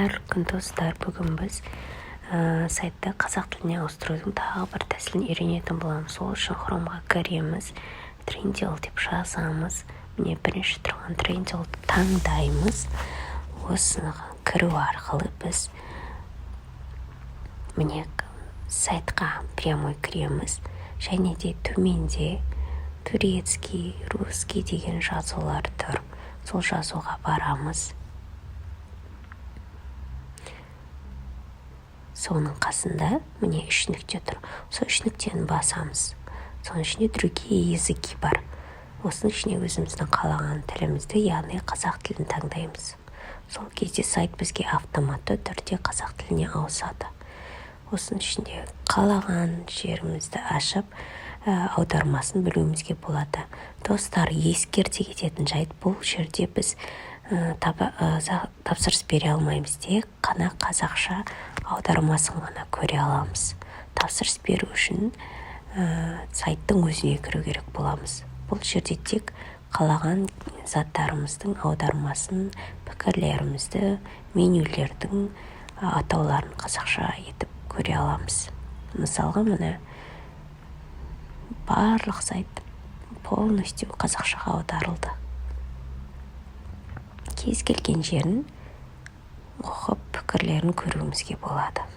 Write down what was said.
Қайырлы күн достар, бүгін біз сайтты қазақ тіліне ауыстырудың тағы бір тәсілін үйренетін боламыз. Сол үшін хромға кіреміз, Trendyol деп жазамыз. Міне бірінші тұрған Trendyolды таңдаймыз. Осыны кіру арқылы біз міне сайтқа прямой кіреміз. Және де төменде турецкий, русский деген жазулар тұр. Сол жазуға барамыз. Соның қасында міне үш нүкте тұр. Сол үш нүктені басамыз. Соның ішінде другие языки бар. Осының ішіне өзіміздің қалаған тілімізді, яғни қазақ тілін таңдаймыз. Сол кезде сайт бізге автоматты түрде қазақ тіліне ауысады. Осының ішінде қалаған жерімізді ашып, аудармасын білуімізге болады. Достар, ескерте кететін жайт, бұл жерде біз тапсырыс бере алмаймыз. Тек қана қазақша аудармасын ғана көре аламыз. Тапсырыс беру үшін сайттың өзіне кіру керек боламыз. Бұл жерде тек қалаған заттарымыздың аудармасын, пікірлерімізді, менюлердің атауларын қазақша етіп көре аламыз. Мысалға, міне барлық сайт полностью қазақшаға аударылды. Кез келген жерін оқып, пікірлерін көруімізге болады.